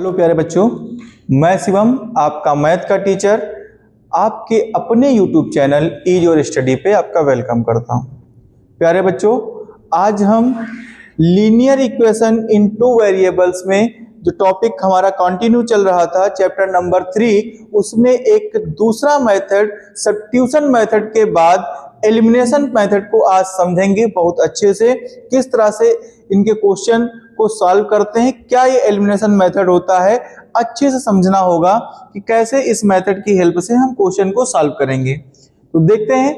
Hello प्यारे बच्चों, मैं शिवम आपका मैथ का टीचर आपके अपने YouTube चैनल ईज और स्टडी पे आपका वेलकम करता हूं। प्यारे बच्चों, आज हम linear equation in two variables में जो टॉपिक हमारा कंटिन्यू चल रहा था चैप्टर नंबर 3, उसमें एक दूसरा मेथड सब्स्टिट्यूशन मेथड के बाद एलिमिनेशन मेथड को आज समझेंगे बहुत अच्छे से। किस तरह से इनके क्वेश्चन को सॉल्व करते हैं, क्या ये एलिमिनेशन मेथड होता है, अच्छे से समझना होगा कि कैसे इस मेथड की हेल्प से हम क्वेश्चन को सॉल्व करेंगे। तो देखते हैं,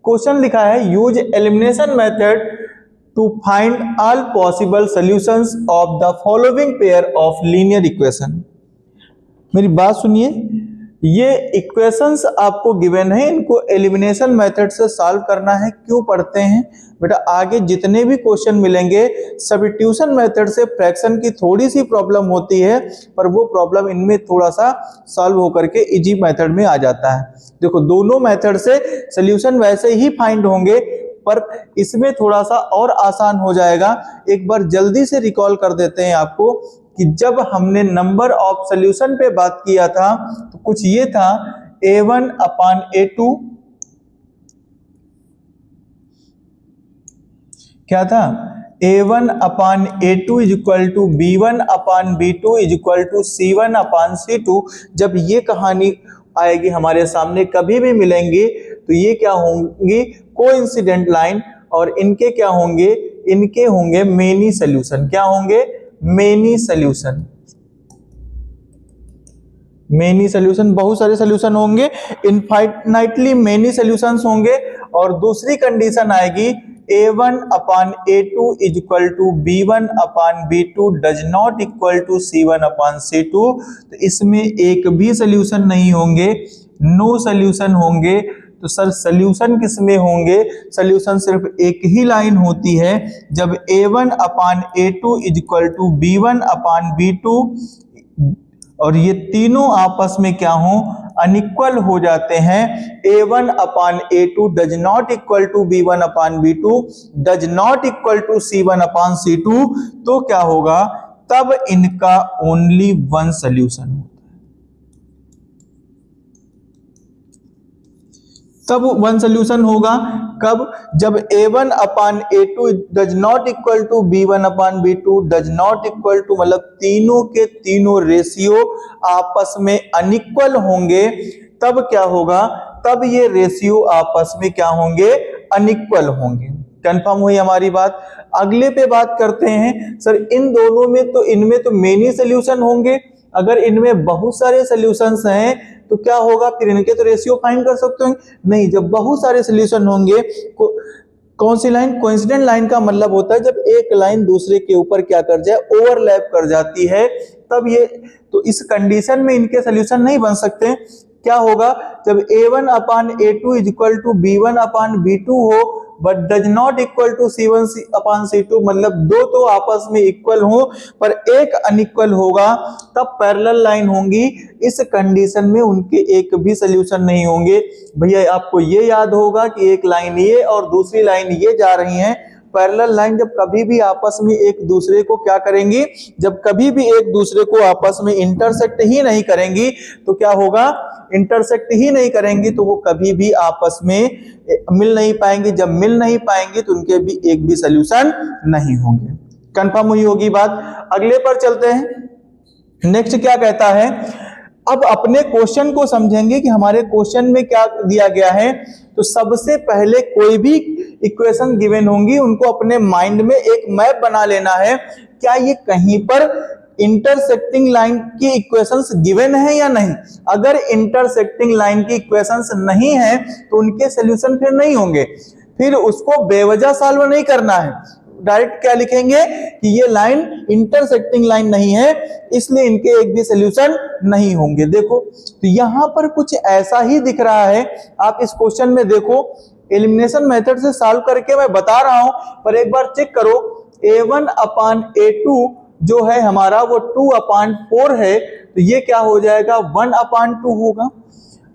क्वेश्चन लिखा है use elimination method to find all possible solutions of the following pair of linear equation. मेरी बात सुनिए, ये इक्वेशंस आपको गिवन है, इनको एलिमिनेशन मेथड से सॉल्व करना है। क्यों पढ़ते हैं बेटा, आगे जितने भी क्वेश्चन मिलेंगे सब्स्टिट्यूशन मेथड से फ्रैक्शन की थोड़ी सी प्रॉब्लम होती है, पर वो प्रॉब्लम इनमें थोड़ा सा सॉल्व होकर के इजी मेथड में आ जाता है। देखो, दोनों मेथड से सॉल्यूशन वैसे ही फाइंड होंगे, पर इसमें थोड़ा सा और आसान हो जाएगा। एक बार जल्दी से रिकॉल कर देते हैं आपको कि जब हमने नंबर ऑफ सॉल्यूशन पे बात किया था तो कुछ ये था, a1 अपान a2 क्या था, a1 upon a2 is equal to b1 upon b2 is equal to c1 upon c2। जब ये कहानी आएगी हमारे सामने, कभी भी मिलेंगी, तो ये क्या होंगी, कोइंसिडेंट लाइन, और इनके क्या होंगे, इनके होंगे मेनी सॉल्यूशन। क्या होंगे, मेनी सॉल्यूशन। मेनी सॉल्यूशन, बहुत सारे सॉल्यूशन होंगे, इनफाइनाइटली मेनी सॉल्यूशंस होंगे। और दूसरी कंडीशन आएगी a1 upon a2 is equal to b1 upon b2 does not equal to c1 upon c2। तो इसमें एक भी सॉल्यूशन नहीं होंगे, नो सॉल्यूशन होंगे। तो सर सॉल्यूशन किस में होंगे, सॉल्यूशन सिर्फ एक ही लाइन होती है, जब a1 upon a2 is equal to b1 upon b2 और ये तीनों आपस में क्या हो, अनइक्वल हो जाते हैं। a1 upon a2 does not equal to b1 upon b2 does not equal to c1 upon c2। तो क्या होगा, तब इनका ओनली वन सॉल्यूशन होता है। तब वन सॉल्यूशन होगा कब, जब a1 upon a2 does not equal to b1 upon b2 does not equal to, मतलब तीनों के तीनों रेशियो आपस में अनइक्वल होंगे। तब क्या होगा, तब ये रेशियो आपस में क्या होंगे, अनइक्वल होंगे। कंफर्म हुई हमारी बात। अगले पे बात करते हैं, सर इन दोनों में तो, इनमें तो मेनी सॉल्यूशन होंगे। अगर इनमें बहुत सारे सॉल्यूशंस हैं तो क्या होगा, फिर इनके तो रेशियो फाइंड कर सकते हैं। नहीं, जब बहुत सारे सॉल्यूशन होंगे, कौन सी लाइन, कोइंसिडेंट लाइन का मतलब होता है जब एक लाइन दूसरे के ऊपर क्या कर जाए, ओवरलैप कर जाती है, तब ये, तो इस कंडीशन में इनके सॉल्यूशन नहीं बन सकते। क्या होगा, जब a1 upon a2 is equal to b1 upon b2 हो but does not equal to c1 upon c2, मतलब दो तो आपस में इक्वल हो पर एक अनइक्वल होगा, तब पैरेलल लाइन होंगी। इस कंडीशन में उनके एक भी सॉल्यूशन नहीं होंगे। भैया आपको ये याद होगा कि एक लाइन ये और दूसरी लाइन ये जा रही हैं। पैरेलल लाइन जब कभी भी आपस में एक दूसरे को क्या करेंगी, जब कभी भी एक दूसरे को आपस में इंटरसेक्ट ही नहीं करेंगी, तो क्या होगा, इंटरसेक्ट ही नहीं करेंगी तो वो कभी भी आपस में मिल नहीं पाएंगे। जब मिल नहीं पाएंगे तो उनके भी एक भी सॉल्यूशन नहीं होंगे। कंफर्म हुई होगी बात। अगले पर चलते हैं। नेक्स्ट क्या कहता है, अब अपने क्वेश्चन को समझेंगे कि हमारे क्वेश्चन में क्या दिया गया है। तो सबसे पहले कोई भी इक्वेशन गिवन होंगी, उनको अपने माइंड में एक मैप बना लेना है। क्या ये कहीं पर इंटरसेक्टिंग लाइन की इक्वेशंस गिवन है या नहीं। अगर इंटरसेक्टिंग लाइन की इक्वेशंस नहीं है तो उनके सॉल्यूशन फिर नहीं होंगे। फिर उसको बेवजह सॉल्व नहीं करना है, डायरेक्ट क्या लिखेंगे कि ये लाइन इंटरसेक्टिंग लाइन नहीं है, इसलिए इनके एक भी सॉल्यूशन नहीं होंगे। देखो, तो यहां पर कुछ ऐसा ही दिख रहा है। आप इस क्वेश्चन में देखो, एलिमिनेशन मेथड से सॉल्व करके मैं बता रहा हूं, पर एक बार चेक करो, a1 अपान a2 जो है हमारा वो 2 अपान 4 है, तो ये क्या हो जाएगा, 1 अपान 2 होगा।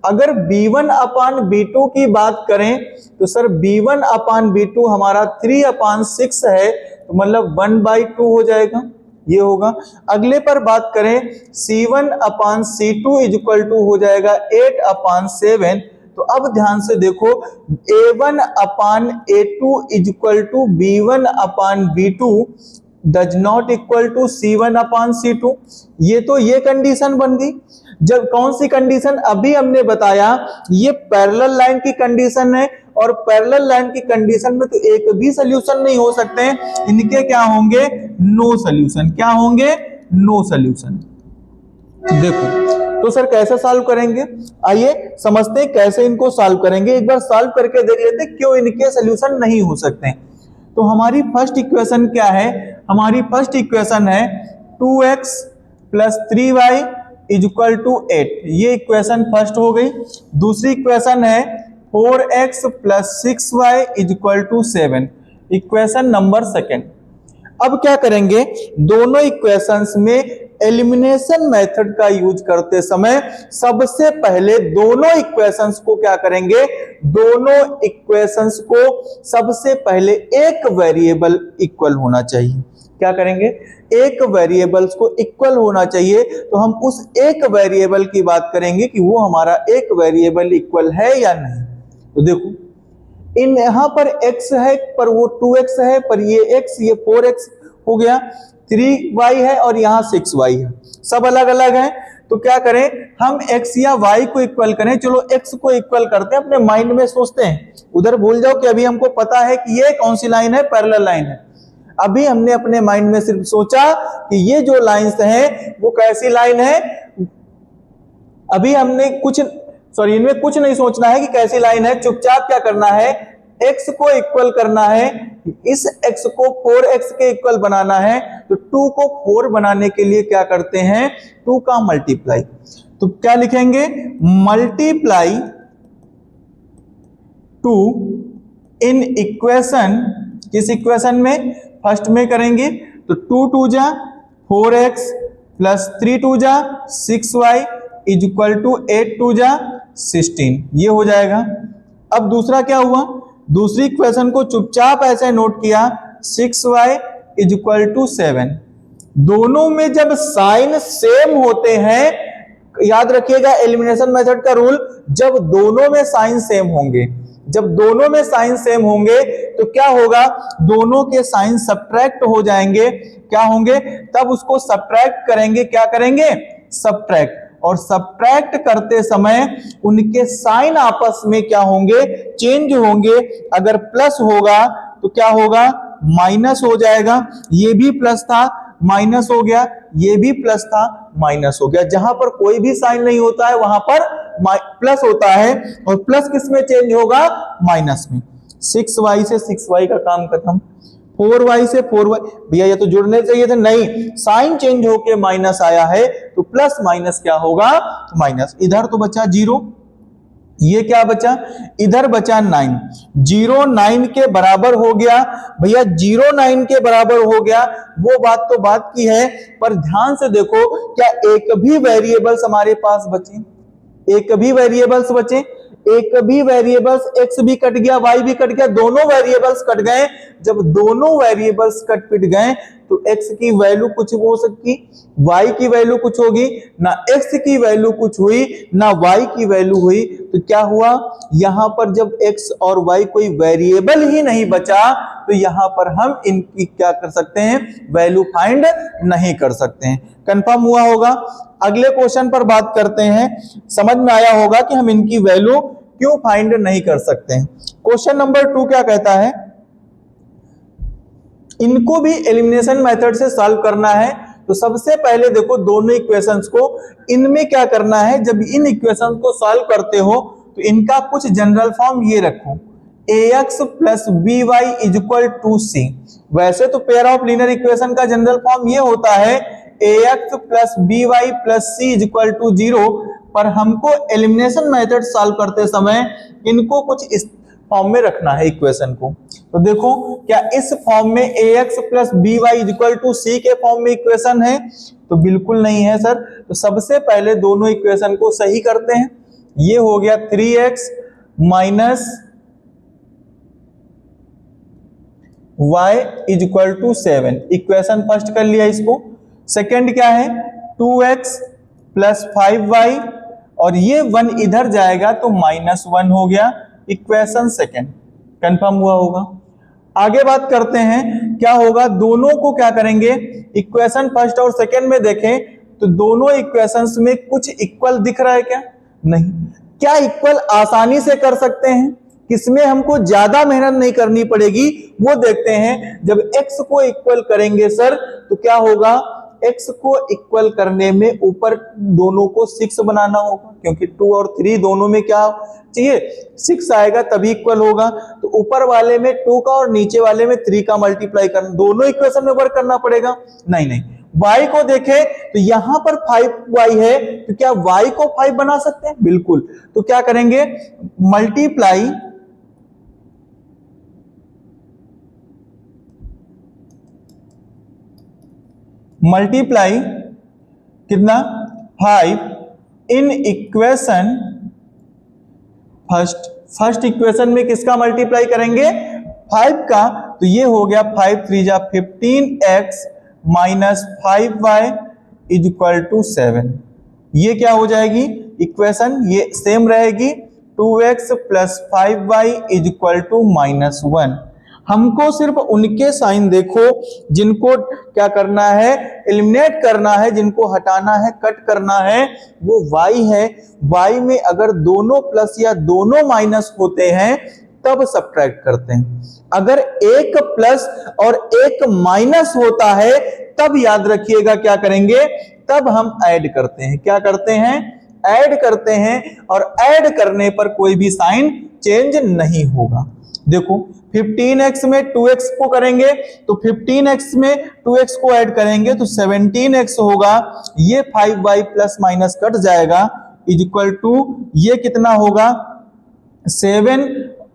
अगर b1 अपान b2 की बात करें तो सर b1 अपान b2 हमारा 3 अपान 6 है, तो मतलब 1/2 हो जाएगा। ये होगा। अगले पर बात करें C1/C2 इज इक्वल टू हो जाएगा 8/7। तो अब ध्यान से देखो A1/A2 is equal to B1/B2 does not equal to C1/C2। ये तो ये कंडीशन बन गई। जब कौन सी कंडीशन अभी हमने बताया, ये पैरेलल लाइन की कंडीशन है, और पैरेलल लाइन की कंडीशन में तो एक भी सोल्यूशन नहीं हो सकते हैं, इनके क्या होंगे, नो सोल्यूशन। क्या होंगे, नो सोल्यूशन। देखो तो सर कैसे सॉल्व करेंगे, आइए समझते हैं कैसे इनको सॉल्व करेंगे। एक बार सॉल्व करके देख लेते हैं क्यों इनके सोल्यूशन नहीं हो सकते। तो हमारी फर्स्ट इक्वेशन क्या है, हमारी फर्स्ट इक्वेशन है 2x plus 3y is equal to 8। ये इक्वेशन फर्स्ट हो गई। दूसरी इक्वेशन है 4x plus 6y is equal to 7, equation number second. अब क्या करेंगे, दोनों इक्वेशंस में एलिमिनेशन मेथड का यूज करते समय सबसे पहले दोनों इक्वेशंस को क्या करेंगे, दोनों इक्वेशंस को सबसे पहले एक वेरिएबल इक्वल होना चाहिए। क्या करेंगे, एक वेरिएबल्स को इक्वल होना चाहिए। तो हम उस एक वेरिएबल की बात करेंगे कि वो हमारा एक वेरिएबल इक्वल है या नहीं। तो देखो इन यहां पर x है, पर वो 2x है, पर ये x, ये 4x हो गया, 3y है और यहाँ 6y है, सब अलग अलग है। तो क्या करें, हम x या y को इक्वल करें। चलो x को इक्वल करते हैं, अपने माइंड में सोचते हैं, उधर भूल जाओ कि अभी हमको पता है कि ये कौन सी लाइन है, पैरेलल लाइन है। अभी हमने अपने माइंड में सिर्फ सोचा कि ये जो लाइंस हैं वो कैसी लाइन है। अभी हमने इनमें कुछ नहीं सोचना है कि कैसी लाइन है, चुपचाप क्या करना है, x को इक्वल करना है, इस x को 4x के इक्वल बनाना है। तो 2 को 4 बनाने के लिए क्या करते हैं, 2 का मल्टीप्लाई। तो क्या लिखेंगे, मल्टीप्लाई 2 इन इक्वेशन, किस इक्वेशन में, फर्स्ट में करेंगे। तो 2 2 जा 4x प्लस 3 2 जा 6y इज इक्वल टू 8 2 जा 16, ये हो जाएगा। अब दूसरा क्या हुआ, दूसरी इक्वेशन को चुपचाप ऐसे नोट किया, 6y इज इक्वल टू 7। दोनों में जब साइन सेम होते हैं, याद रखिएगा एलिमिनेशन मेथड का रूल, जब दोनों में साइन सेम होंगे, जब दोनों में साइन सेम होंगे तो क्या होगा, दोनों के साइन सब्ट्रैक्ट हो जाएंगे। क्या होंगे, तब उसको सब्ट्रैक्ट करेंगे, क्या करेंगे, सब्ट्रैक्ट। और सब्ट्रैक्ट करते समय उनके साइन आपस में क्या होंगे, चेंज होंगे। अगर प्लस होगा तो क्या होगा, माइनस हो जाएगा। ये भी प्लस था, माइनस हो गया, ये भी प्लस था, माइनस हो गया। जहां पर कोई भी साइन नहीं होता है वहां पर प्लस होता है, और प्लस किस में चेंज होगा, माइनस में। 6y से 6y का काम खत्म, 4y से 4y, भैया ये तो जुड़ने चाहिए थे, नहीं, साइन चेंज होके माइनस आया है तो प्लस माइनस क्या होगा, माइनस। इधर तो बचा 0, ये क्या बचा, इधर बचा 9, 0 9 के बराबर हो गया। भैया 0 9 के बराबर हो गया, वो बात तो बात की है, पर ध्यान से देखो क्या एक भी वेरिएबल्स हमारे पास बचे, एक भी वेरिएबल्स बचे, एक भी वेरिएबल्स, x भी कट गया, y भी कट गया, दोनों वेरिएबल्स कट गए। जब दोनों वेरिएबल्स कट पिट गए तो x की वैल्यू कुछ हो सकती, y की वैल्यू कुछ होगी ना, x की वैल्यू कुछ हुई ना y की वैल्यू हुई। तो क्या हुआ, यहां पर जब x और y कोई वेरिएबल ही नहीं बचा तो यहां पर हम इनकी क्या कर सकते हैं, वैल्यू फाइंड नहीं कर सकते हैं। कंफर्म हुआ होगा। अगले क्वेश्चन पर बात करते हैं, समझ में आया होगा कि हम इनकी वैल्यू क्यों फाइंड नहीं कर सकते हैं। क्वेश्चन नंबर 2 क्या कहता है, इनको भी एलिमिनेशन मेथड से सॉल्व करना है। तो सबसे पहले देखो दोनों इक्वेशंस को, इनमें क्या करना है, जब इन इक्वेशंस को सॉल्व करते हो तो इनका कुछ जनरल फॉर्म ये रखो, ax plus by is equal to c। वैसे तो पेयर ऑफ लीनियर इक्वेशन का जनरल फॉर्म ये होता है ax plus by plus c is equal to 0, पर हमको एलिमिनेशन मेथड सॉल्व करते समय इनको कुछ इस फॉर्म में रखना है इक्वेशन को। तो देखो क्या इस फॉर्म में ax plus by is equal to c के फॉर्म में इक्वेशन है, तो बिल्कुल नहीं है सर। तो सबसे पहले दोनों इक्वेशन को सही करते हैं। ये हो गया 3x minus y is equal to 7, equation first कर लिया इसको। सेकंड क्या है 2x प्लस 5y, और ये 1 इधर जाएगा तो -1 हो गया। इक्वेशन सेकंड कंफर्म हुआ होगा। आगे बात करते हैं क्या होगा, दोनों को क्या करेंगे, इक्वेशन फर्स्ट और सेकंड में देखें तो दोनों इक्वेशंस में कुछ इक्वल दिख रहा है क्या? नहीं। क्या इक्वल आसानी से कर सकते हैं, किसमें हमको ज्यादा मेहनत नहीं करनी पड़ेगी वो देखते हैं। जब x को इक्वल करेंगे सर तो क्या होगा, x को इक्वल करने में ऊपर दोनों को 6 बनाना होगा, क्योंकि 2 और 3 दोनों में क्या चाहिए 6 आएगा तभी इक्वल होगा। तो ऊपर वाले में 2 का और नीचे वाले में 3 का मल्टीप्लाई करना, दोनों इक्वेशन में वर्क करना पड़ेगा। नहीं, y को देखें तो यहां पर 5y है, तो क्या y को 5 बना सकते हैं? बिल्कुल। तो क्या करेंगे, मल्टीप्लाई कितना 5 इन इक्वेशन फर्स्ट इक्वेशन में किसका मल्टीप्लाई करेंगे 5 का, तो ये हो गया 5 3 जा 15x minus 5y is equal to 7। ये क्या हो जाएगी इक्वेशन, ये सेम रहेगी 2x plus 5y is equal to -1। हमको सिर्फ उनके साइन देखो जिनको क्या करना है, एलिमिनेट करना है, जिनको हटाना है, कट करना है, वो y है। y में अगर दोनों प्लस या दोनों माइनस होते हैं तब सब्ट्रैक्ट करते हैं। अगर एक प्लस और एक माइनस होता है तब याद रखिएगा क्या करेंगे, तब हम ऐड करते हैं। क्या करते हैं, ऐड करते हैं, और ऐड करने पर कोई भी साइन चेंज नहीं होगा। देखो 15x में 2x को करेंगे तो 15x में 2x को ऐड करेंगे तो 17x होगा। ये 5y प्लस माइनस कट जाएगा इज इक्वल टू ये कितना होगा, 7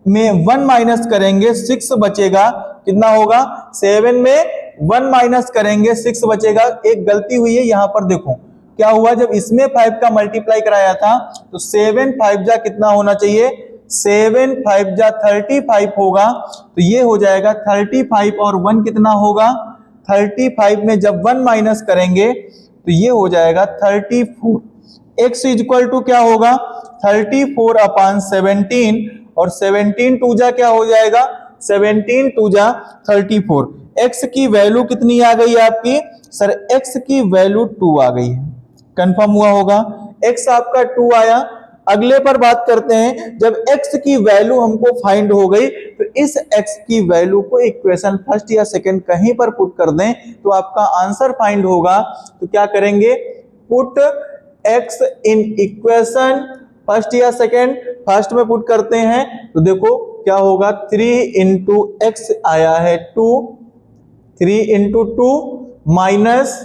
में 1 माइनस करेंगे 6 बचेगा, कितना होगा 7 में 1 माइनस करेंगे 6 बचेगा। एक गलती हुई है यहां पर, देखो क्या हुआ, जब इसमें 5 का मल्टीप्लाई कराया था तो 7 5 जा कितना होना चाहिए, 7 5 जा 35 होगा। तो ये हो जाएगा 35 और 1 कितना होगा, 35 में जब 1 माइनस करेंगे तो ये हो जाएगा 34। x इज इक्वल टू क्या होगा 34 अपान 17, और 17 2 जा क्या हो जाएगा, 17 2 जा 34। x की वैल्यू कितनी आ गई आपकी, सर x की वैल्यू 2 आ गई है। कंफर्म हुआ होगा, x आपका 2 आया। अगले पर बात करते हैं, जब x की वैल्यू हमको फाइंड हो गई तो इस x की वैल्यू को इक्वेशन फर्स्ट या सेकंड कहीं पर पुट कर दें तो आपका आंसर फाइंड होगा। तो क्या करेंगे, put x in equation first या सेकंड, फर्स्ट में पुट करते हैं तो देखो क्या होगा, 3 इंटू एक्स आया है 2, 3 into 2 minus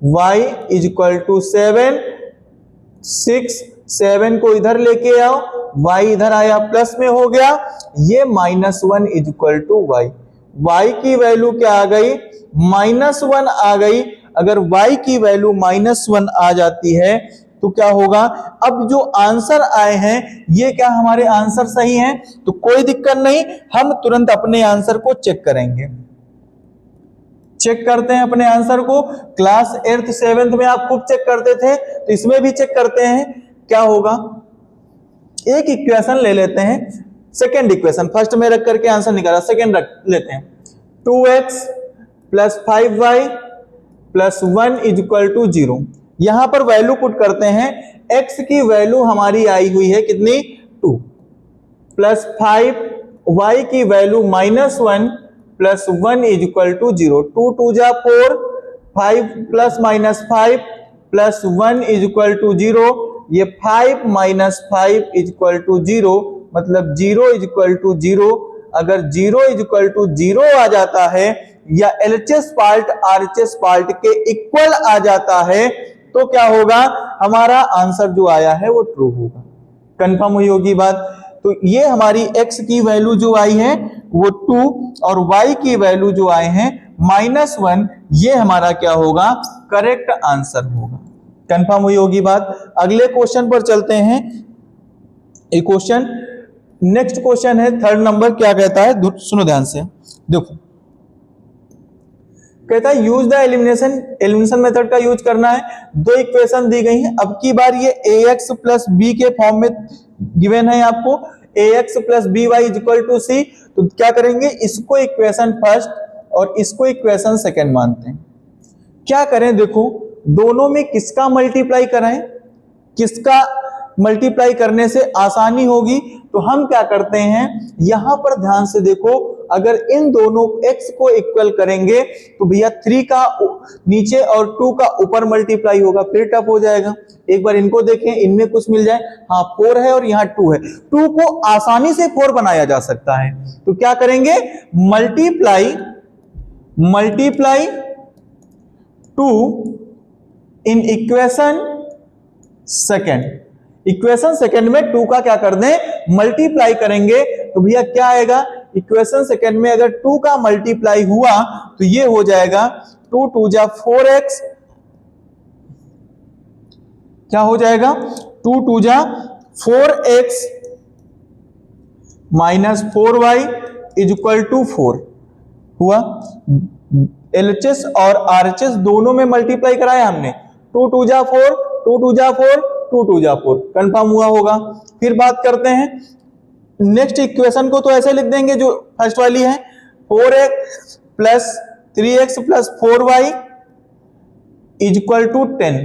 y is equal to 7, 6 7 को इधर लेके आओ, y इधर आया प्लस में हो गया, ये -1 is equal to y। y की वैल्यू क्या आ गई, -1 आ गई। अगर y की वैल्यू -1 आ जाती है तो क्या होगा, अब जो आंसर आए हैं ये क्या हमारे आंसर सही हैं, तो कोई दिक्कत नहीं, हम तुरंत अपने आंसर को चेक करेंगे। चेक करते हैं अपने आंसर को। क्लास 8th 7th में आप खूब चेक करते थे तो इसमें भी चेक करते हैं क्या होगा। एक इक्वेशन ले लेते हैं, सेकेंड इक्वेशन फर्स्ट में रख करके आंसर निकाला, सेकेंड रख लेते हैं 2x plus 5y plus 1 is equal to 0। यहां पर वैल्यू पुट करते हैं, x की वैल्यू हमारी आई हुई है कितनी 2, प्लस 5 y की value -1 plus 1 is equal to 0। 2 2 जा 4, 5 plus minus 5 plus 1 is equal to 0। ये 5 माइनस 5 इज इक्वल टू 0, मतलब 0 इज इक्वल टू 0। अगर 0 इज इक्वल टू 0 आ जाता है या LHS पार्ट RHS पार्ट के इक्वल आ जाता है तो क्या होगा, हमारा आंसर जो आया है वो ट्रू होगा। कंफर्म हुई होगी बात। तो ये हमारी x की वैल्यू जो आई है वो 2 और y की वैल्यू जो आए हैं -1, ये हमारा क्या होगा, करेक्ट आंसर होगा। कंफर्म हुई होगी बात। अगले क्वेश्चन पर चलते हैं। एक क्वेश्चन, नेक्स्ट क्वेश्चन है 3rd नंबर, क्या कहता है, सुनो ध्यान से देखो। कहता है यूज द एलिमिनेशन मेथड का यूज करना है। दो इक्वेशन दी गई हैं, अब की बार ये ax प्लस बी के फॉर्म में गिवन है आपको, ax plus B Y is equal to C. तो क्या करेंगे, इसको इक्वेशन फर्स्ट और इसको इक्वेशन सेकंड मानते हैं। क्या करें, देखो दोनों में किसका मल्टीप्लाई कराएं, किसका मल्टीप्लाई करने से आसानी होगी, तो हम क्या करते हैं, यहां पर ध्यान से देखो, अगर इन दोनों x को इक्वल करेंगे तो भैया 3 का नीचे और 2 का ऊपर मल्टीप्लाई होगा, फिर टफ हो जाएगा। एक बार इनको देखें, इनमें कुछ मिल जाए, हाँ 4 है और यहाँ 2 है, 2 को आसानी से 4 बनाया जा सकता है। तो क्या करेंगे, मल्टीप्लाई 2 इन इक्वेशन सेकंड में 2 का क्या कर दें, मल्टीप्लाई करेंगे। तो भैया क्या आएगा, इक्वेशन सेकंड में अगर 2 का मल्टीप्लाई हुआ तो ये हो जाएगा 2 2 जा 4x, क्या हो जाएगा 2 2 जा 4x minus 4y is equal to 4 हुआ। LHS और RHS दोनों में मल्टीप्लाई कराया हमने, 2 2 जा 4, 2 2 जा 4, 2 2 जा 4, कंफर्म हुआ होगा। फिर बात करते हैं नेक्स्ट इक्वेशन को, तो ऐसे लिख देंगे जो फर्स्ट वाली है, 4x plus 3x plus 4y is equal to 10।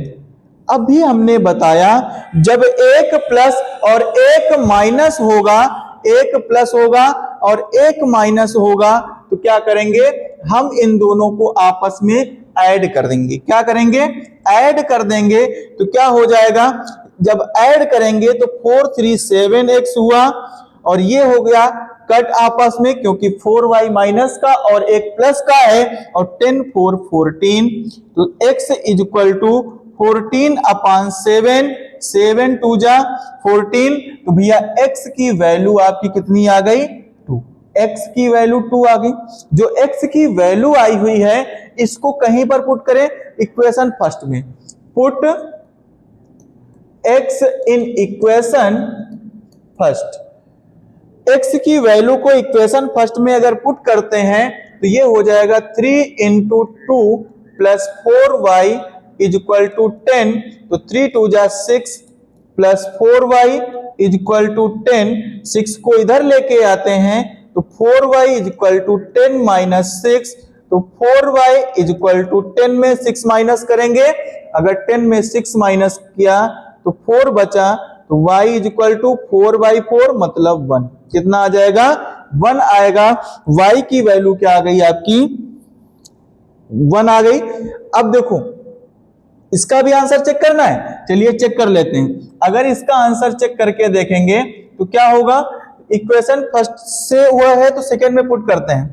अभी हमने बताया जब एक प्लस और एक माइनस होगा, एक प्लस होगा और एक माइनस होगा, तो क्या करेंगे, हम इन दोनों को आपस में ऐड कर देंगे। क्या करेंगे, ऐड कर देंगे। तो क्या हो जाएगा, जब ऐड करेंगे तो 4 3 7x हुआ और ये हो गया कट आपस में, क्योंकि 4y माइनस का और एक प्लस का है, और 10 4 14, तो x is equal to 14 upon 7, 7 2 जा 14। तो भैया x की वैल्यू आपकी कितनी आ गई, 2, x की वैल्यू 2 आ गई। जो x की वैल्यू आई हुई है इसको कहीं पर पुट करें, इक्वेशन फर्स्ट में, put x in equation first. x की वैल्यू को इक्वेशन फर्स्ट में अगर पुट करते हैं तो ये हो जाएगा 3 into 2 plus 4y is equal to 10। तो 3 2 जा 6 plus 4y is equal to 10, 6 को इधर लेके आते हैं तो 4y is equal to 10 minus 6, तो 4y इज इक्वल टू 10 में 6 माइनस करेंगे, अगर 10 में 6 माइनस किया तो 4 बचा, तो y इज इक्वल टू 4/4 मतलब 1। कितना आ जाएगा, 1 आएगा। y की वैल्यू क्या आ गई आपकी, 1 आ गई। अब देखो इसका भी आंसर चेक करना है, चलिए चेक कर लेते हैं। अगर इसका आंसर चेक करके देखेंगे तो क्या होगा, इक्वेशन फर्स्ट से हुआ है तो सेकंड में पुट करते हैं,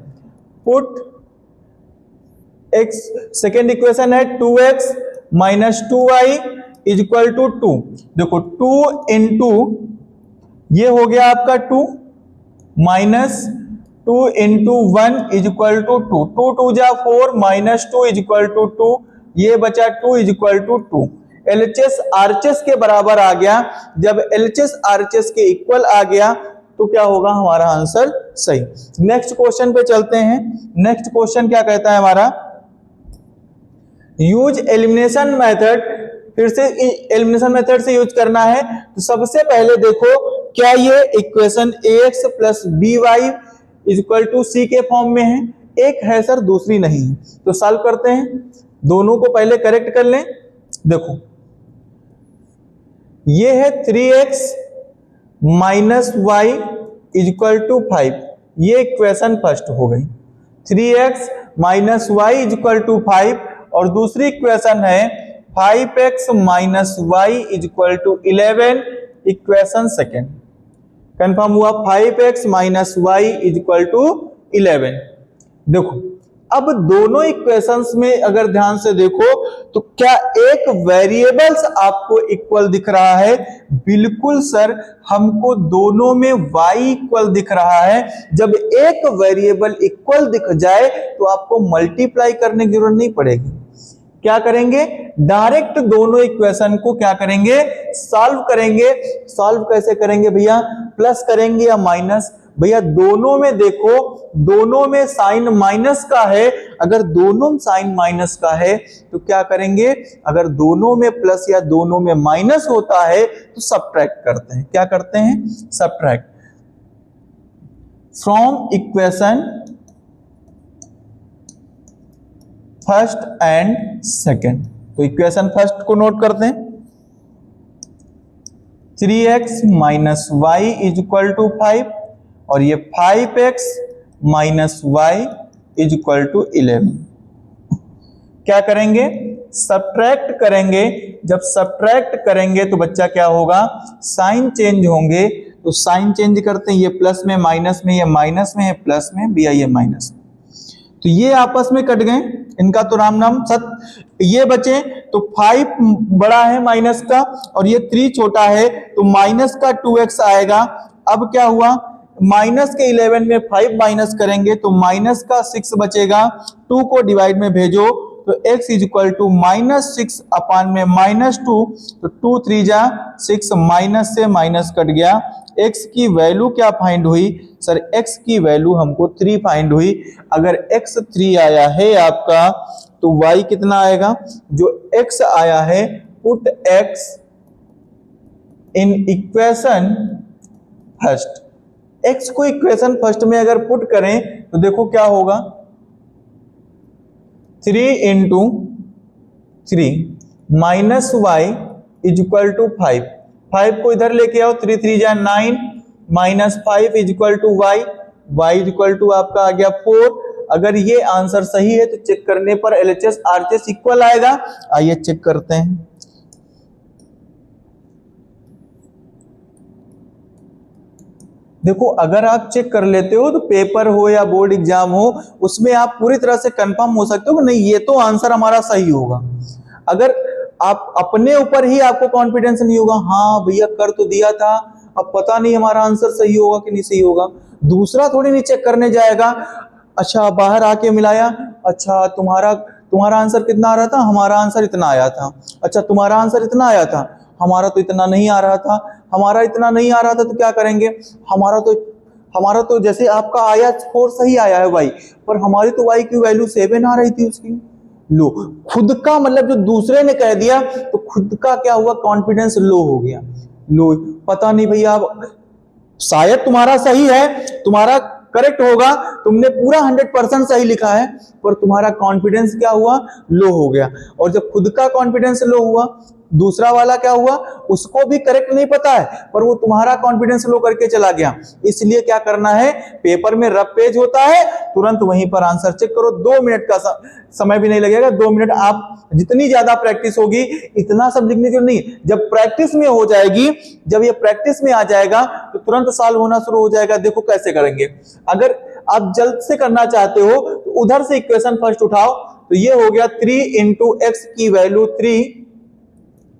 पुट x, सेकंड इक्वेशन है 2x minus 2y is equal to 2। देखो 2 इंटू ये हो गया आपका 2 minus 2 into 1 is equal to 2, 2 2 जा 4 माइनस 2 इज इक्वल टू 2, ये बचा 2 is equal to 2। LHS RHS के बराबर आ गया। जब LHS RHS के इक्वल आ गया तो क्या होगा, हमारा आंसर सही। नेक्स्ट क्वेश्चन पे चलते हैं। नेक्स्ट क्वेश्चन क्या कहता है हमारा, यूज एलिमिनेशन मेथड। फिर से एलिमिनेशन मेथड से यूज करना है। तो सबसे पहले देखो क्या ये equation ax plus by is equal to c के फॉर्म में है, एक है सर दूसरी नहीं है, तो सॉल्व करते हैं। दोनों को पहले करेक्ट कर लें। देखो ये है 3x minus y is equal to 5, ये इक्वेशन फर्स्ट हो गई। 3x minus y is equal to 5, और दूसरी इक्वेशन है 5x minus y is equal to 11, equation second. Confirm हुआ, 5x minus y is equal to 11। देखो अब दोनों इक्वेशंस में अगर ध्यान से देखो तो क्या एक वेरिएबल्स आपको इक्वल दिख रहा है? बिल्कुल सर, हमको दोनों में y इक्वल दिख रहा है। जब एक वेरिएबल इक्वल दिख जाए तो आपको मल्टीप्लाई करने की जरूरत नहीं पड़ेगी। क्या करेंगे, डायरेक्ट दोनों इक्वेशन को क्या करेंगे, सॉल्व करेंगे। सॉल्व कैसे करेंगे भैया, प्लस करेंगे या माइनस? भैया दोनों में देखो, दोनों में साइन माइनस का है, अगर दोनों में साइन माइनस का है तो क्या करेंगे, अगर दोनों में प्लस या दोनों में माइनस होता है तो सबट्रैक्ट करते हैं। क्या करते हैं, subtract from equation first and second. तो इक्वेशन फर्स्ट को नोट करते हैं, 3x minus y is equal to 5 और ये 5x minus y is equal to 11। क्या करेंगे, सबट्रैक्ट करेंगे। जब सबट्रैक्ट करेंगे तो बच्चा क्या होगा, साइन चेंज होंगे। तो साइन चेंज करते हैं, ये प्लस में माइनस में, ये माइनस में है प्लस में, भी ये माइनस में, तो ये आपस में कट गए, इनका तो राम नाम सत। ये बचे तो 5 बड़ा है माइनस का और ये 3 छोटा है, तो माइनस का 2x आएगा। अब क्या हुआ, माइनस के 11 में 5 माइनस करेंगे तो माइनस का 6 बचेगा, 2 को डिवाइड में भेजो तो x इज इक्वल टू -6 अपान में -2, तो 2 3 जा 6, माइनस से माइनस कट गया। x की वैल्यू क्या फाइंड हुई सर, x की वैल्यू हमको 3 फाइंड हुई। अगर x 3 आया है आपका तो y कितना आएगा, जो x आया है put x in equation first. x को इक्वेशन फर्स्ट में अगर पुट करें तो देखो क्या होगा, 3 into 3 minus y is equal to 5। 5 को इधर लेके आओ, 3 3 जा 9 minus 5 is equal to y, y is equal to आपका आ गया 4। अगर ये आंसर सही है तो चेक करने पर एलएचएस आरएचएस इक्वल आएगा। आइए चेक करते हैं। देखो अगर आप चेक कर लेते हो तो पेपर हो या बोर्ड एग्जाम हो उसमें आप पूरी तरह से कंफर्म हो सकते हो कि नहीं ये तो आंसर हमारा सही होगा। अगर आप अपने ऊपर ही आपको कॉन्फिडेंस नहीं होगा, हाँ भैया कर तो दिया था, अब पता नहीं हमारा आंसर सही होगा कि नहीं सही होगा, दूसरा थोड़ी नहीं चेक करने जाएगा। अच्छा बाहर आके मिलाया, अच्छा तुम्हारा आंसर कितना आ रहा था, हमारा आंसर इतना आया था। अच्छा तुम्हारा आंसर इतना आया था, हमारा तो इतना नहीं आ रहा था। हमारा इतना नहीं आ रहा था तो क्या करेंगे, हमारा तो जैसे आपका आया 4 सही आया है y, पर हमारी तो y की वैल्यू 7 आ रही थी उसकी। लो खुद का मतलब जो दूसरे ने कह दिया तो खुद का क्या हुआ, कॉन्फिडेंस लो हो गया। लो पता नहीं भैया, शायद तुम्हारा सही है, तुम्हारा करेक्ट होगा, तुमने पूरा 100% सही लिखा है, पर तुम्हारा कॉन्फिडेंस क्या हुआ, लो हो गया। और जब खुद का कॉन्फिडेंस लो हुआ, दूसरा वाला क्या हुआ, उसको भी करेक्ट नहीं पता है पर वो तुम्हारा कॉन्फिडेंस लो करके चला गया। इसलिए क्या करना है, पेपर में रफ पेज होता है, तुरंत वहीं पर आंसर चेक करो। 2 मिनट का समय भी नहीं लगेगा, 2 मिनट। आप जितनी ज्यादा प्रैक्टिस होगी इतना सब लिखने की नहीं, जब प्रैक्टिस में हो जाएगी, जब ये प्रैक्टिस में आ जाएगा तो तुरंत सॉल्व होना शुरू हो जाएगा। देखो कैसे करेंगे, अगर आप जल्द से करना चाहते हो तो उधर से इक्वेशन फर्स्ट उठाओ। तो ये हो गया 3 इंटू एक्स की value 3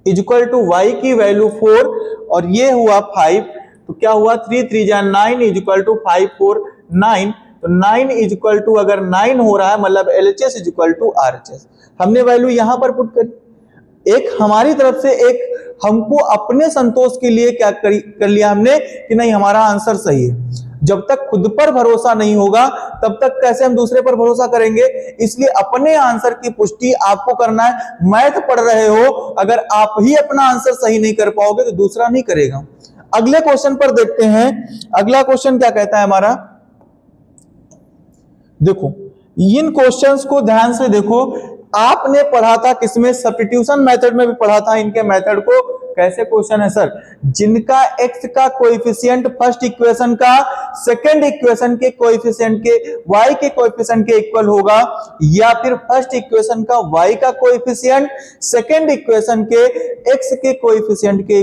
is equal to y की वैल्यू 4 और ये हुआ 5। तो क्या हुआ, 3 3 जा 9 इज इक्वल टू 5 4 9। तो 9 इज इक्वल टू, अगर 9 हो रहा है मतलब LHS is equal to RHS. हमने वैल्यू यहां पर पुट कर, एक हमारी तरफ से एक हमको अपने संतोष के लिए क्या कर लिया हमने कि नहीं हमारा आंसर सही है। जब तक खुद पर भरोसा नहीं होगा तब तक कैसे हम दूसरे पर भरोसा करेंगे। इसलिए अपने आंसर की पुष्टि आपको करना है। मैथ पढ़ रहे हो, अगर आप ही अपना आंसर सही नहीं कर पाओगे तो दूसरा नहीं करेगा। अगले क्वेश्चन पर देखते हैं। अगला क्वेश्चन क्या कहता है हमारा, देखो इन क्वेश्चंस को ध्यान से देखो। आपने पढ़ा था किसमें, सब्स्टिट्यूशन मेथड में भी पढ़ा था इनके मेथड को। कैसे क्वेश्चन है सर, जिनका x का कोएफिशिएंट फर्स्ट इक्वेशन का सेकंड इक्वेशन के कोएफिशिएंट के y के कोएफिशिएंट के इक्वल होगा, या फिर फर्स्ट इक्वेशन का y का कोएफिशिएंट सेकंड इक्वेशन के x के कोएफिशिएंट के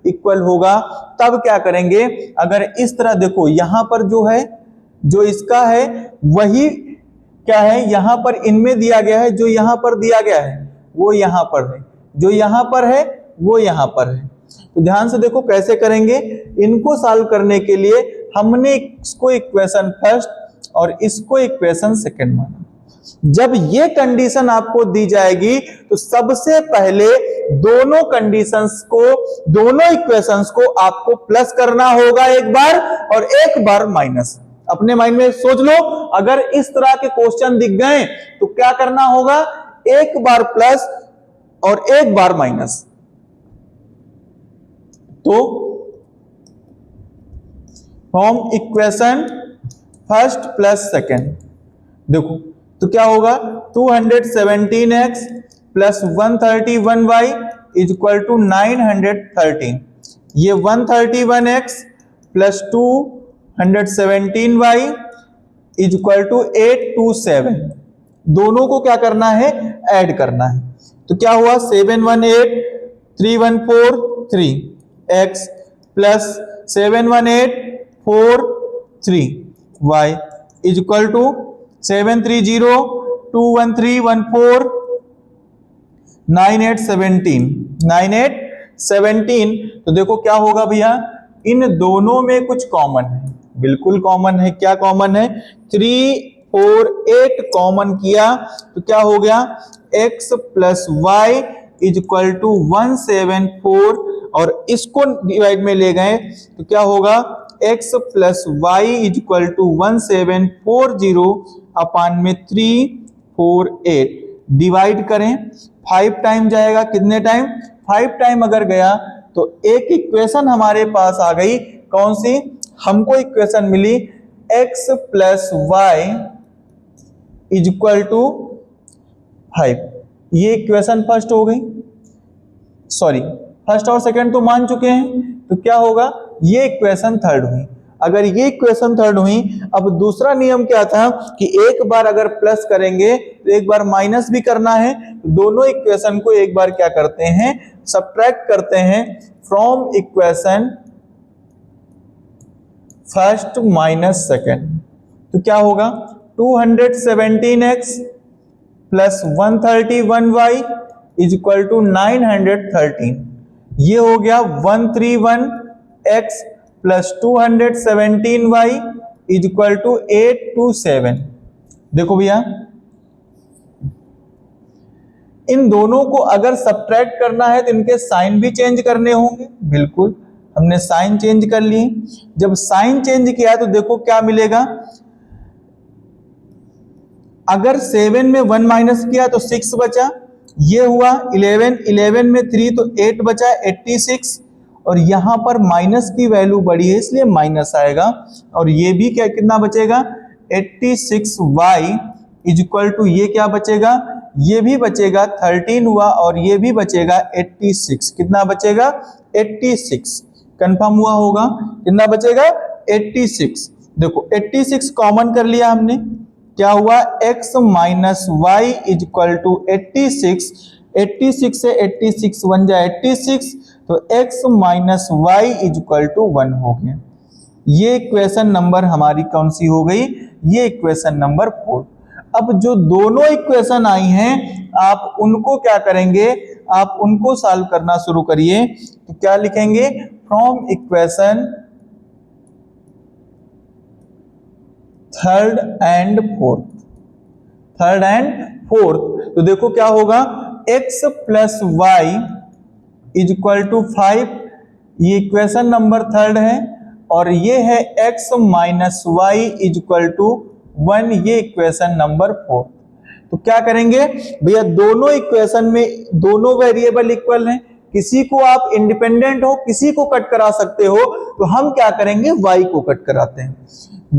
इक्वल होगा, तब क्या करेंगे। अगर इस तरह देखो, यहां पर जो है, जो इसका है वही क्या है, यहां पर इनमें दिया गया है, जो यहां पर दिया गया है वो यहां पर है, जो यहां पर है वो यहां पर है। तो ध्यान से देखो कैसे करेंगे। इनको सॉल्व करने के लिए हमने इसको इक्वेशन फर्स्ट और इसको इक्वेशन सेकंड माना। जब ये कंडीशन आपको दी जाएगी तो सबसे पहले दोनों कंडीशंस को, दोनों इक्वेशंस को आपको प्लस करना होगा एक बार और एक बार माइनस। अपने माइंड में सोच लो, अगर इस तरह के क्वेश्चन दिख गए तो क्या करना होगा, एक बार प्लस और एक बार माइनस। तो from equation first plus second, देखो तो क्या होगा, 217x plus 131y is equal to 913। ये 131x plus 217y is equal to 827। दोनों को क्या करना है, ऐड करना है। तो क्या हुआ, 718 314 3x plus 718 4 3y is equal to 730 213 14 9817। तो देखो क्या होगा भैया, इन दोनों में कुछ कॉमन है, बिल्कुल कॉमन है। क्या कॉमन है, 3 4 8 कॉमन किया तो क्या हो गया, x plus y is equal to 174 और इसको डिवाइड में ले गए तो क्या होगा, x plus y is equal to 1740 upon में 348। डिवाइड करें, 5 टाइम जाएगा, कितने टाइम, 5 टाइम अगर गया तो एक इक्वेशन हमारे पास आ गई। कौन सी, हमको इक्वेशन मिली x plus y is equal to 5। ये इक्वेशन फर्स्ट हो गई, सॉरी फर्स्ट और सेकंड तो मान चुके हैं, तो क्या होगा, ये इक्वेशन थर्ड हुई। अगर ये इक्वेशन थर्ड हुई, अब दूसरा नियम क्या था कि एक बार अगर प्लस करेंगे तो एक बार माइनस भी करना है। तो दोनों इक्वेशन को एक बार क्या करते हैं, सब्ट्रैक्ट करते हैं from equation first minus second. तो क्या होगा, 217x plus 131y is equal to 913। ये हो गया 131x plus 217y is equal to 827। देखो भैया, इन दोनों को अगर सब्ट्रैक्ट करना है तो इनके साइन भी चेंज करने होंगे। बिल्कुल, हमने साइन चेंज कर लिए। जब साइन चेंज किया तो देखो क्या मिलेगा, अगर 7 में 1 माइनस किया तो 6 बचा, ये हुआ 11, 11 में 3 तो 8 बचा 86, और यहां पर माइनस की वैल्यू बड़ी है इसलिए माइनस आएगा, और ये भी क्या, कितना बचेगा, 86y इज इक्वल टू, ये क्या बचेगा, ये भी बचेगा 13 हुआ, और ये भी बचेगा 86। कितना बचेगा, 86। कंफर्म हुआ होगा, कितना बचेगा, 86। देखो 86 कॉमन कर लिया हमने, क्या हुआ, x minus y is equal to 86। 86 से 86 बन जाए 86, तो x minus y is equal to 1 हो गया। ये इक्वेशन नंबर हमारी कौन सी हो गई, ये इक्वेशन नंबर 4। अब जो दोनों इक्वेशन आई हैं आप उनको क्या करेंगे, आप उनको सॉल्व करना शुरू करिए। तो क्या लिखेंगे, from equation third and fourth. तो देखो क्या होगा, x plus y is equal to 5, ये इक्वेशन नंबर थर्ड है, और ये है x minus y is equal to 1, ये इक्वेशन नंबर 4। तो क्या करेंगे भैया, दोनों इक्वेशन में दोनों वेरिएबल इक्वल हैं, किसी को आप इंडिपेंडेंट हो किसी को कट करा सकते हो, तो हम क्या करेंगे, y को कट कराते हैं।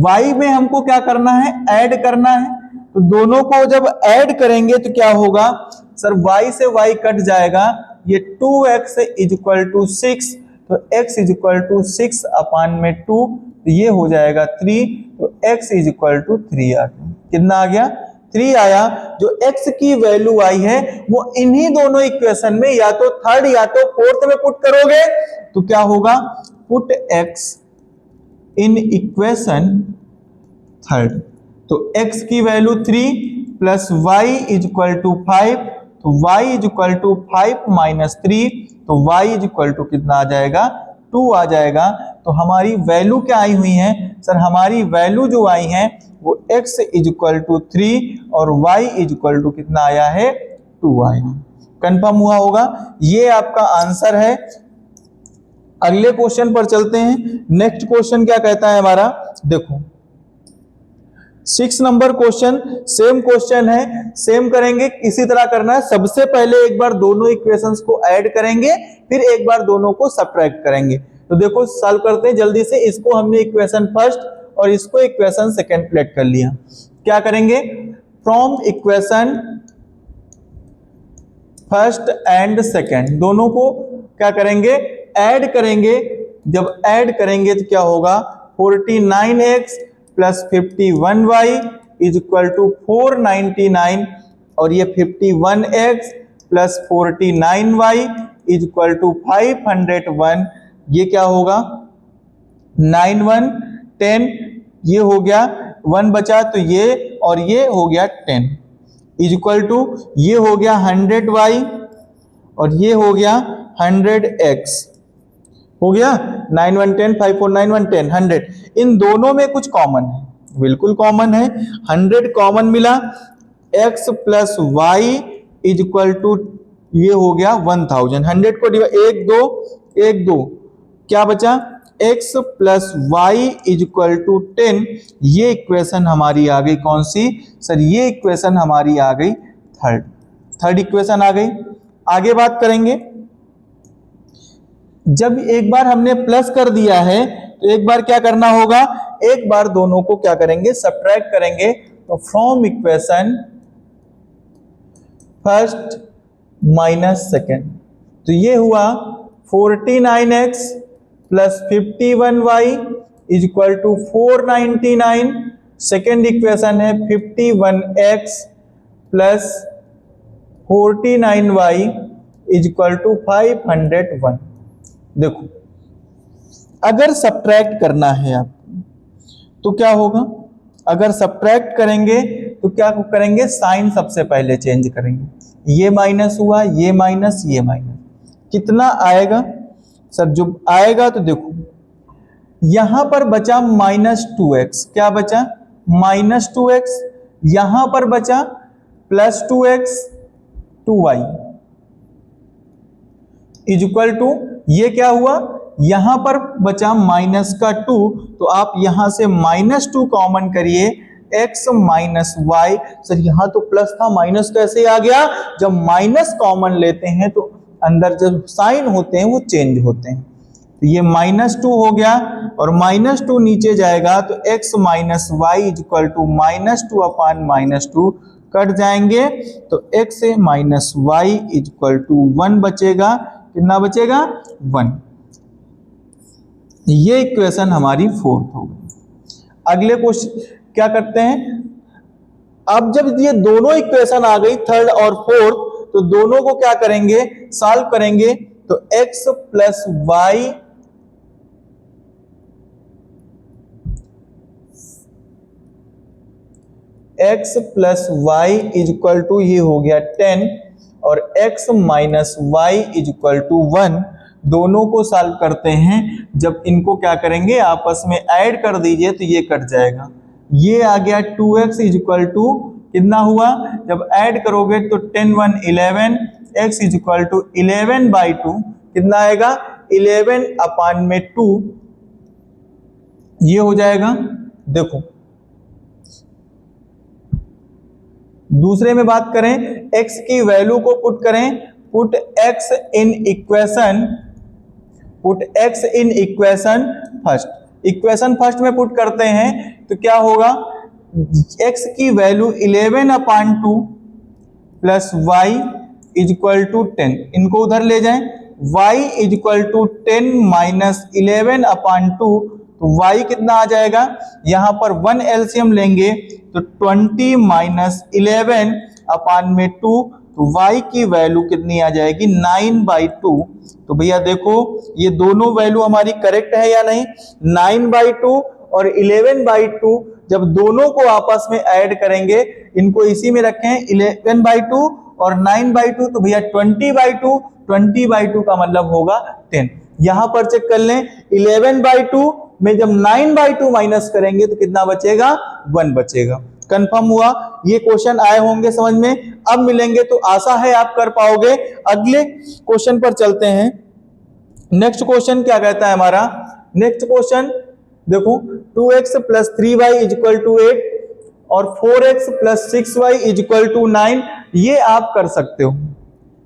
y में हमको क्या करना है, ऐड करना है। तो दोनों को जब ऐड करेंगे तो क्या होगा, सर y से y कट जाएगा, ये 2x इज इक्वल टू 6, तो x इज इक्वल टू 6 अपान में 2, तो ये हो जाएगा 3, तो x इज इक्वल टू 3 आ गया। कितना आ गया, 3 आया। जो x की वैल्यू आई है वो इन्हीं दोनों इक्वेशन में या तो थर्ड या तो फोर्थ में पुट करोगे, तो क्या होगा, put x in equation third. तो x की value 3 plus y is equal to 5, तो y is equal to 5 minus 3, तो y इज इक्वल टू कितना आ जाएगा, 2 आ जाएगा। तो हमारी वैल्यू क्या आई हुई है, सर हमारी वैल्यू जो आई है वो x इज इक्वल टू 3 और y इज इक्वल टू कितना आया है 2 आया। कंफर्म हुआ होगा, ये आपका आंसर है। अगले क्वेश्चन पर चलते हैं। नेक्स्ट क्वेश्चन क्या कहता है हमारा, देखो 6 नंबर क्वेश्चन, सेम क्वेश्चन है, सेम करेंगे, इसी तरह करना है। सबसे पहले एक बार दोनों इक्वेशंस को ऐड करेंगे, फिर एक बार दोनों को सब्ट्रैक्ट करेंगे। तो देखो सॉल्व करते हैं जल्दी से। इसको हमने इक्वेशन फर्स्ट और इसको इक्वेशन सेकंड प्लेट कर लिया। क्या करेंगे, from equation first and second दोनों को क्या करेंगे, ऐड करेंगे। जब ऐड करेंगे तो क्या होगा, 49x plus 51y is equal to 499 और ये 51x plus 49y is equal to 501। ये क्या होगा 9 1 10, ये हो गया 1 बचा तो ये और ये हो गया 10 इज इक्वल टू ये हो गया 100y और ये हो गया 100x। हो गया 9 1 10 5 4 9 1 10 100। इन दोनों में कुछ कॉमन है, बिल्कुल कॉमन है, 100 कॉमन मिला। x plus y is equal to ये हो गया 1000। 100 को डिवाइड 1 2 क्या बचा, x plus y is equal to 10। ये इक्वेशन हमारी आ गई कौन सी, सर ये इक्वेशन हमारी आ गई थर्ड इक्वेशन आ गई। आगे बात करेंगे, जब एक बार हमने प्लस कर दिया है तो एक बार क्या करना होगा, एक बार दोनों को क्या करेंगे, सब्ट्रैक्ट करेंगे। तो from equation first minus second, तो ये हुआ 49x plus 51y is equal to 499। Second equation है 51x plus 49y is equal to 501। देखो अगर सब्ट्रैक्ट करना है आपको तो क्या होगा, अगर सब्ट्रैक्ट करेंगे तो क्या करेंगे, साइन सबसे पहले चेंज करेंगे। ये माइनस हुआ, ये माइनस, ये माइनस, कितना आएगा सर, जो आएगा तो देखो यहां पर बचा -2x, क्या बचा -2x, यहां पर बचा +2x 2y is equal to ये क्या हुआ, यहां पर बचा -2, तो आप यहां से -2 कॉमन करिए, x माइनस वाई। सर यहां तो प्लस था, माइनस कैसे आ गया, जब माइनस कॉमन लेते हैं तो अंदर जब साइन होते हैं वो चेंज होते हैं। तो ये -2 हो गया और -2 नीचे जाएगा तो x minus y is equal to -2 upon -2 cut जाएंगे, तो x minus y is equal to 1 बचेगा। कितना बचेगा 1। ये इक्वेशन हमारी 4th हो गई। अगले क्वेश्चन क्या करते हैं, अब जब ये दोनों इक्वेशन आ गई थर्ड और फोर्थ, तो दोनों को क्या करेंगे, सॉल्व करेंगे। तो x plus y x plus y is equal to ये हो गया 10 और x minus y is equal to 1। दोनों को सॉल्व करते हैं, जब इनको क्या करेंगे आपस में ऐड कर दीजिए तो ये कट जाएगा। ये आ गया 2x इज इक्वल टू कितना हुआ, जब ऐड करोगे तो 10 1 11, x इज इक्वल टू 11/2 कितना आएगा 11 अपान में 2 ये हो जाएगा। देखो दूसरे में बात करें, x की वैल्यू को पुट करें, put x in equation first. Equation first में पुट करते हैं तो क्या होगा, x की value 11/2 plus y is equal to 10, इनको उधर ले जाएं, y is equal to 10 minus 11/2, तो y कितना आ जाएगा, यहां पर 1 एलसीएम लेंगे तो 20 माइनस 11 अपान में 2, तो y की वैल्यू कितनी आ जाएगी 9/2। तो भैया देखो ये दोनों वैल्यू हमारी करेक्ट है या नहीं, 9/2 और 11/2 जब दोनों को आपस में ऐड करेंगे, इनको इसी में रखें 11/2 और 9/2, तो भैया 20/2, 20/2 का मतलब होगा 10। यहां पर चेक कर लें 11/2 में जब 9/2 माइनस करेंगे तो कितना बचेगा, 1 बचेगा। कंफर्म हुआ? ये क्वेश्चन आए होंगे समझ में, अब मिलेंगे तो आशा है आप कर पाओगे। अगले क्वेश्चन पर चलते हैं। नेक्स्ट क्वेश्चन क्या कहता है हमारा, नेक्स्ट क्वेश्चन देखो 2x plus 3y is equal to 8 और 4x plus 6y is equal to 9। ये आप कर सकते हो,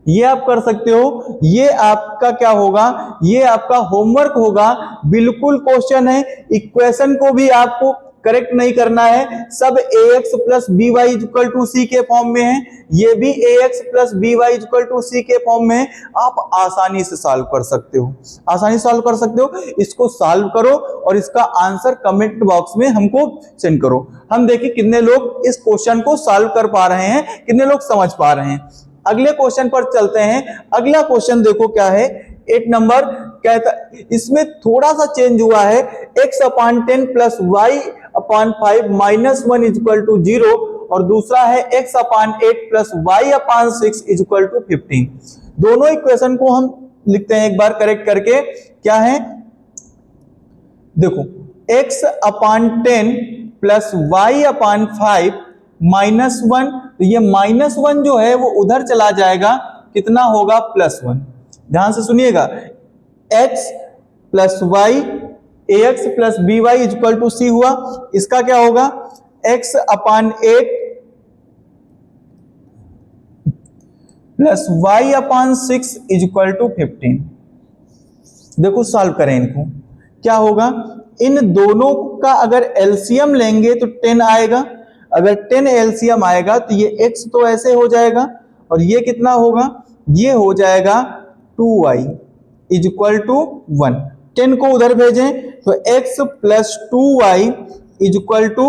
ये आप कर सकते हो। ये आपका क्या होगा, ये आपका होमवर्क होगा। बिल्कुल क्वेश्चन है, इक्वेशन को भी आपको करेक्ट नहीं करना है। सब ax plus by is equal to c के फॉर्म में है, ये भी ax plus by is equal to c के फॉर्म में है। आप आसानी से सॉल्व कर सकते हो, आसानी से सॉल्व कर सकते हो। इसको सॉल्व करो और इसका आंसर कमेंट बॉक्स में हमको सेंड करो। हम देखिए कितने लोग इस क्वेश्चन को सॉल्व कर पा रहे हैं, कितने लोग समझ पा रहे हैं। अगले क्वेश्चन पर चलते हैं। अगला क्वेश्चन देखो क्या है, 8 नंबर कहता, इसमें थोड़ा सा चेंज हुआ है। x upon 10 plus y upon 5 minus 1 is equal to 0 और दूसरा है x upon 8 plus y upon 6 is equal to 15। दोनों इक्वेशन को हम लिखते हैं एक बार करेक्ट करके। क्या है देखो, x upon 10 plus y upon 5 minus 1, तो ये माइनस 1 जो है वो उधर चला जाएगा, कितना होगा प्लस 1। ध्यान से सुनिएगा, x plus y ax plus by is equal to c हुआ। इसका क्या होगा, x upon 8 plus y upon 6 is equal to 15। देखो सॉल्व करें इनको, क्या होगा, इन दोनों का अगर एलसीएम लेंगे तो 10 आएगा। अगर 10 एलसीएम आएगा तो ये x तो ऐसे हो जाएगा और ये कितना होगा, ये हो जाएगा 2y इज इक्वल टू 1। 10 को उधर भेजें तो x plus 2y is equal to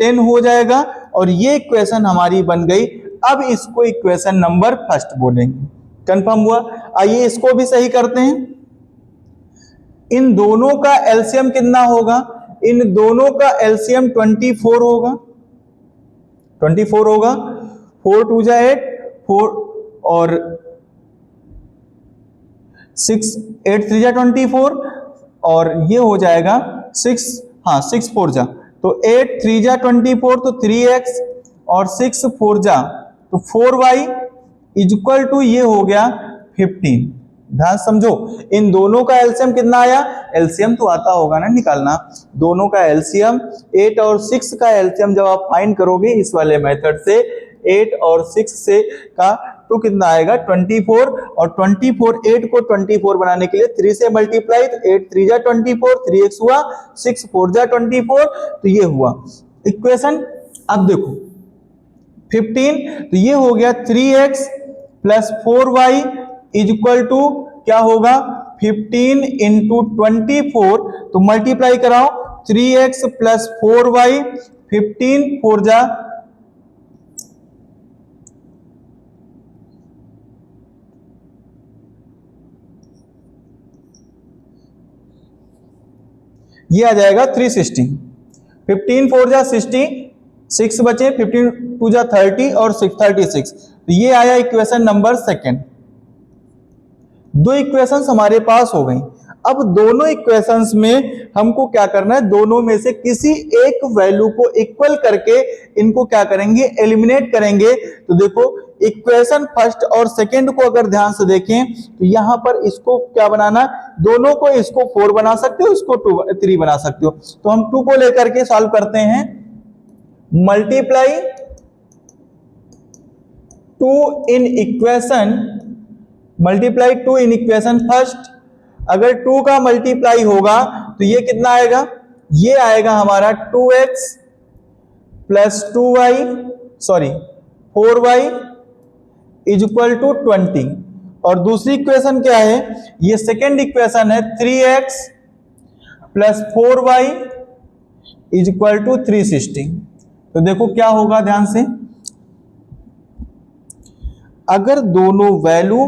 10 हो जाएगा और ये इक्वेशन हमारी बन गई। अब इसको इक्वेशन नंबर फर्स्ट बोलेंगे। कंफर्म हुआ? आइए इसको भी सही करते हैं। इन दोनों का एलसीएम कितना होगा, इन दोनों का एलसीएम 24 होगा, 24 होगा। 4 2 जा 8, 4 और 6 8 3 जा 24 और ये हो जाएगा 6, हाँ 6 4 जा तो 8 3 जा 24 तो 3x और 6 4 जा तो 4y इज इक्वल टू ये हो गया 15। ध्यान समझो, इन दोनों का एलसीएम कितना आया, एलसीएम तो आता होगा ना निकालना। दोनों का एलसीएम 8 और 6 का एलसीएम जब आप फाइंड करोगे इस वाले मेथड से 8 और 6 से का तो कितना आएगा 24 और 24 8 को 24 बनाने के लिए 3 से मल्टीप्लाई तो 8 3 जा 24 3x हुआ, 6 4 जा 24 तो ये हुआ इक्वेशन। अब देखो 15 तो ये हो गया 3x plus 4y is equal to क्या होगा 15 इंटू 24 तो मल्टीप्लाई कराओ 3x प्लस 4y 15 4 जा ये आ जाएगा 360। 15 4 जा 60, 6 बचे, 15 2 जा 30 और 6 36 तो ये आया इक्वेशन नंबर सेकंड। दो इक्वेशंस हमारे पास हो गई। अब दोनों इक्वेशंस में हमको क्या करना है, दोनों में से किसी एक वैल्यू को इक्वल करके इनको क्या करेंगे, एलिमिनेट करेंगे। तो देखो इक्वेशन फर्स्ट और सेकंड को अगर ध्यान से देखें तो यहां पर इसको क्या बनाना, दोनों को इसको 4 बना सकते हो, इसको 3 बना सकते हो। तो हम 2 को लेकर के सॉल्व करते हैं। Multiply 2 in equation, multiply 2 in equation first. अगर 2 का मल्टीप्लाई होगा तो ये कितना आएगा, ये आएगा हमारा 2x plus 2y sorry 4y is equal to 20। और दूसरी इक्वेशन क्या है, ये सेकेंड इक्वेशन है 3x plus 4y is equal to 360। तो देखो क्या होगा ध्यान से, अगर दोनों वैल्यू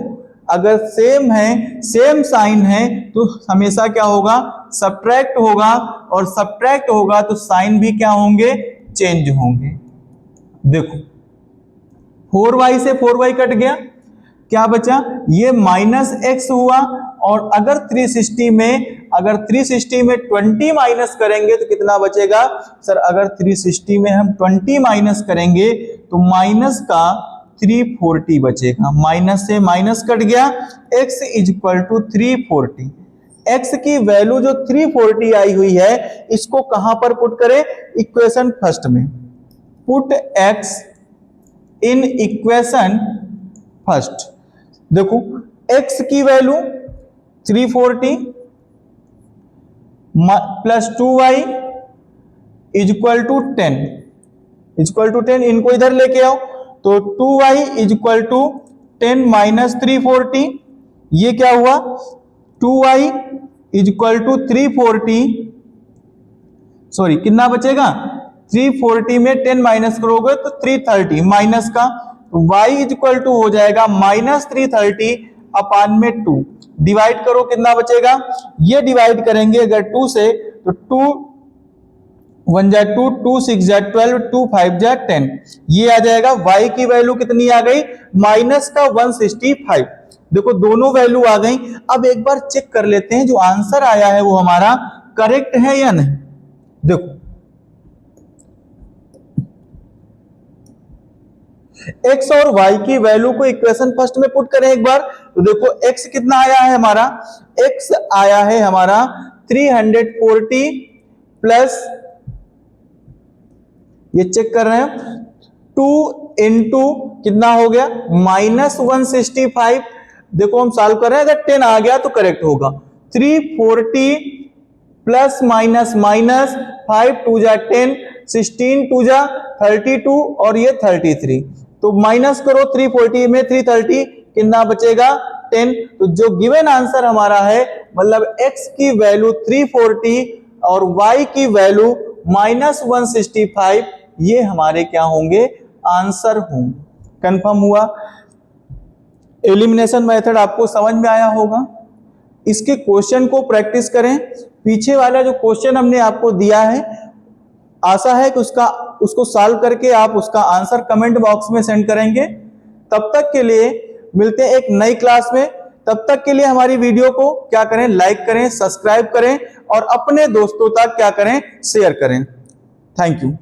अगर सेम है, सेम साइन है तो हमेशा क्या होगा, सब्ट्रैक्ट होगा और सब्ट्रैक्ट होगा तो साइन भी क्या होंगे, चेंज होंगे। देखो 4y से 4y कट गया, क्या बचा, ये माइनस x हुआ। और अगर 360 में अगर 360 में 20 माइनस करेंगे तो कितना बचेगा सर? अगर 360 में हम 20 माइनस करेंगे तो माइनस का 340 बचेगा। माइनस से माइनस कट गया, x is equal to 340। x की वैल्यू जो 340 आई हुई है, इसको कहां पर पुट करें? इक्वेशन फर्स्ट में। Put x in equation first. देखो x की value 340 plus 2y is equal to 10, equal to 10। इनको इधर लेके आओ तो 2y is equal to 10 minus 340, ये क्या हुआ? 2y is equal to 340, sorry कितना बचेगा? 340 में 10 माइनस करोगे तो 330 माइनस का, तो y इज इक्वल टू हो जाएगा माइनस 330 अपान में 2। डिवाइड करो, कितना बचेगा? ये डिवाइड करेंगे अगर 2 से तो 2 1 जा 2, 2 6 जा 12, 2 5 जा 10, ये आ जाएगा। y की वैल्यू कितनी आ गई? माइनस का 165। देखो दोनों वैल्यू आ गई। अब एक बार चेक कर लेते हैं जो आंसर आया है वो हमारा करेक्ट है या नहीं। देखो x और y की वैल्यू को इक्वेशन फर्स्ट में पुट करें एक बार, तो देखो x कितना आया है हमारा? x आया है हमारा 340 प्लस, ये चेक कर रहे हैं, 2 इंटू कितना हो गया? माइनस 165। देखो हम सॉल्व कर रहे हैं, अगर 10 आ गया तो करेक्ट होगा। 340 प्लस माइनस माइनस 5 2 जा 10, 16 2 जा 32 और ये 33, तो माइनस करो 340 में 330, कितना बचेगा? 10। तो जो गिवन आंसर हमारा है, मतलब x की वैल्यू 340 और y की वैल्यू माइनस 165, ये हमारे क्या होंगे? आंसर होंगे। कंफर्म हुआ? एलिमिनेशन मेथड आपको समझ में आया होगा। इसके क्वेश्चन को प्रैक्टिस करें। पीछे वाला जो क्वेश्चन हमने आपको दिया है, आशा है कि उसको सॉल्व करके आप उसका आंसर कमेंट बॉक्स में सेंड करेंगे। तब तक के लिए मिलते हैं एक नई क्लास में। तब तक के लिए हमारी वीडियो को क्या करें? लाइक करें, सब्सक्राइब करें और अपने दोस्तों तक क्या करें? शेयर करें। Thank you.